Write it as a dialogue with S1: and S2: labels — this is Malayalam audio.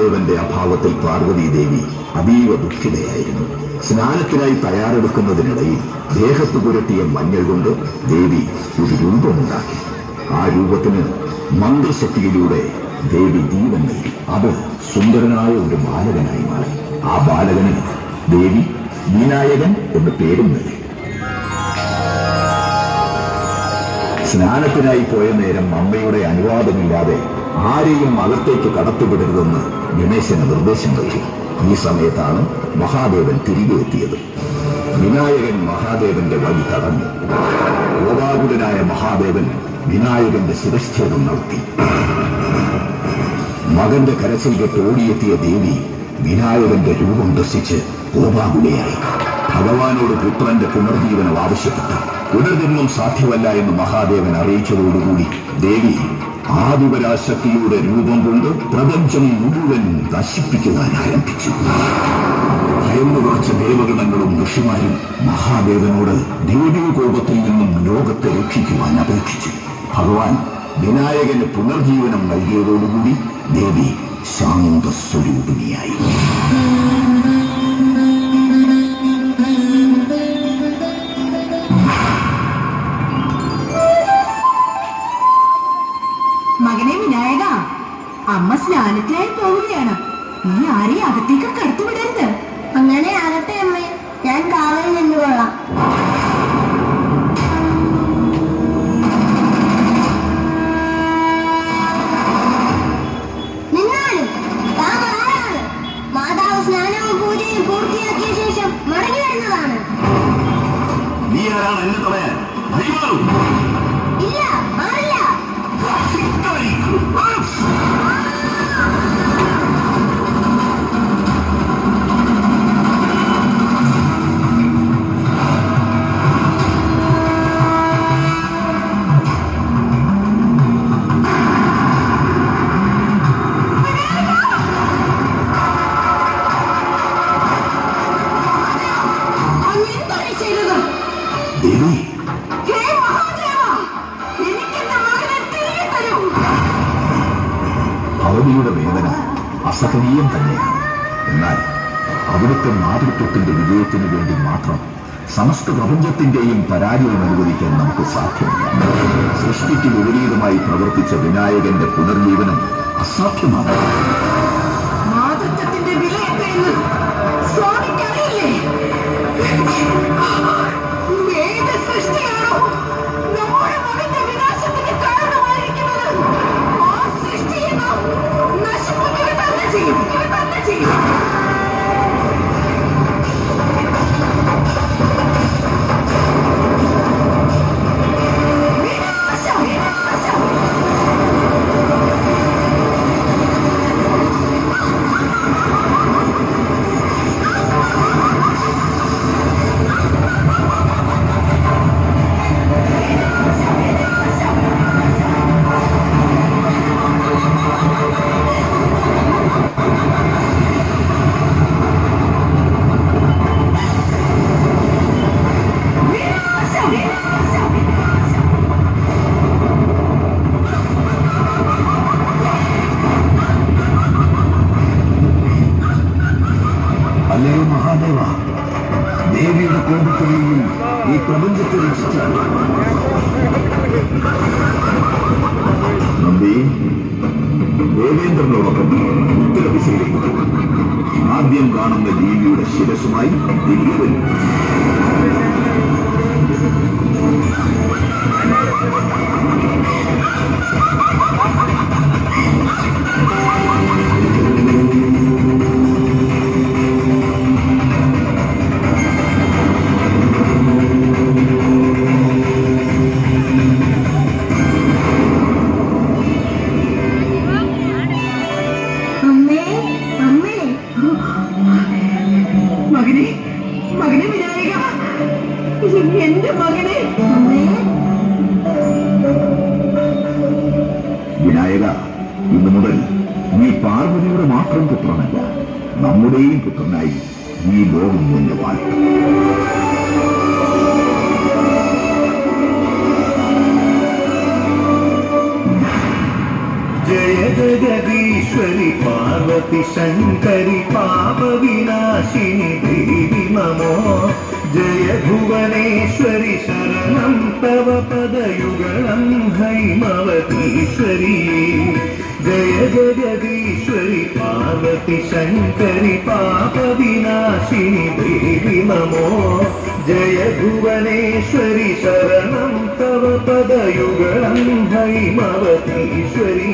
S1: മഹാദേവന്റെ അഭാവത്തിൽ പാർവതി ദേവി അതീവ ദുഃഖിതയായിരുന്നു. സ്നാനത്തിനായി തയ്യാറെടുക്കുന്നതിനിടയിൽ ദേഹത്ത് പുരട്ടിയ മഞ്ഞൾ കൊണ്ട് ദേവി ഒരു രൂപമുണ്ടാക്കി. ആ രൂപത്തിന് മന്ത്രശക്തിയിലൂടെ ദേവി ജീവൻ നൽകി. അത് സുന്ദരനായ ഒരു ബാലകനായി മാറി. ആ ബാലകന് ദേവി വിനായകൻ എന്ന് പേരും നൽകി. സ്നാനത്തിനായി പോയ നേരം അമ്മയുടെ അനുവാദമില്ലാതെ ആരെയും അകത്തേക്ക് കടത്തിവിടരുതെന്ന് ഗണേശന് നിർദ്ദേശം നൽകി. ഈ സമയത്താണ് മഹാദേവൻ തിരികെ എത്തിയത്. വിനായകൻ മഹാദേവന്റെ വഴി തടഞ്ഞു. കോപാകുലനായ മഹാദേവൻ വിനായകന്റെ ശിരച്ഛേദം നടത്തി. മകന്റെ കരച്ചിൽ കേട്ട് ഓടിയെത്തിയ ദേവി വിനായകന്റെ രൂപം ദർശിച്ച് കോപാകുലയായി. ഭഗവാനോട് പുത്രന്റെ പുനർജീവനം ആവശ്യപ്പെട്ടു. പുനർജന്മം സാധ്യമല്ല എന്ന് മഹാദേവൻ അറിയിച്ചതോടുകൂടി ദേവി ആദിപരാശക്തിയുടെ രൂപം കൊണ്ട് പ്രപഞ്ചം മുഴുവൻ നശിപ്പിക്കുവാൻ ആരംഭിച്ചു. ഭയന്നു കുറച്ച ദേവഗണങ്ങളും ഋഷിമാരും മഹാദേവനോട് ദേവീകോപത്തിൽ നിന്നും ലോകത്തെ രക്ഷിക്കുവാൻ അപേക്ഷിച്ചു. ഭഗവാൻ വിനായകന് പുനർജീവനം നൽകിയതോടുകൂടി ദേവി ശാന്തസ്വരൂപിണിയായി.
S2: മകനെ വിനായക, അമ്മ സ്നാനത്തിനായി പോവുകയാണ്. നീ ആരെയും അകത്തേക്ക് കടത്തിവിടരുത്.
S3: അങ്ങനെ ആകട്ടെ അമ്മേ, ഞാൻ കാവൽ നിന്നുകൊള്ളാം. നിന്നാലും മാതാവ് സ്നാനവും പൂജയും പൂർത്തിയാക്കിയ ശേഷം മടങ്ങി വരുന്നതാണ്.
S1: നീ ആരാണ് എന്നെ തടയാൻ?
S3: ഇല്ല, മാറില്ല.
S1: ഭഗവതിയുടെ വേദന അസഹനീയം തന്നെയാണ്. എന്നാൽ അവിടുത്തെ മാതൃത്വത്തിന്റെ വിജയത്തിനു വേണ്ടി മാത്രം സമസ്ത പ്രപഞ്ചത്തിന്റെയും പരാജയം അനുവദിക്കാൻ നമുക്ക് സാധ്യമല്ല. സൃഷ്ടിക്ക് വിപരീതമായി പ്രവർത്തിച്ച വിനായകന്റെ പുനർജീവനം അസാധ്യമാണ്.
S2: മാതൃത്വത്തിന്റെ വിലയെന്ന് സ്വാമിക്കറിയില്ലേ? ഏത് സൃഷ്ടിയാണോ നമ്മുടെ മകന്റെ വിനാശത്തിന് കാരണമായിരിക്കുന്നത്, ആ സൃഷ്ടിയെ നാം നശിപ്പിക്കുക തന്നെ ചെയ്യും.
S1: അല്ലയോ മഹാദേവ, ദേവിയുടെ കോപത്തിൽ നിന്നും ഈ പ്രപഞ്ചത്തെ രക്ഷിച്ചാൽ നന്ദി ദേവേന്ദ്രനോടൊപ്പം ഉത്തരദിശയിലേക്ക് പോകും. ആദ്യം കാണുന്ന ദേവിയുടെ ശിരസുമായി തിരികെ വരും.
S2: മകനെ വിനായക, എന്റെ മകനെ.
S1: വിനായക, ഇന്നു മുതൽ നീ പാർവതിയുടെ മാത്രം പുത്രനല്ല, നമ്മുടെയും പുത്രനായി ഈ ലോകം നിന്നെ വാഴ്ത്തും.
S4: ജയ ജഗദീശ്വരി പാർവതി. पार्वती शङ्करि पापविनाशिनि देवि नमो जय भुवनेश्वरि शरणं तव पदयुगलं हैमवतीश्वरी जय जगदीश्वरि पार्वती शङ्करि पापविनाशिनि देवि नमो जय भुवनेश्वरि शरणं तव पदयुगलं हैमवतीश्वरी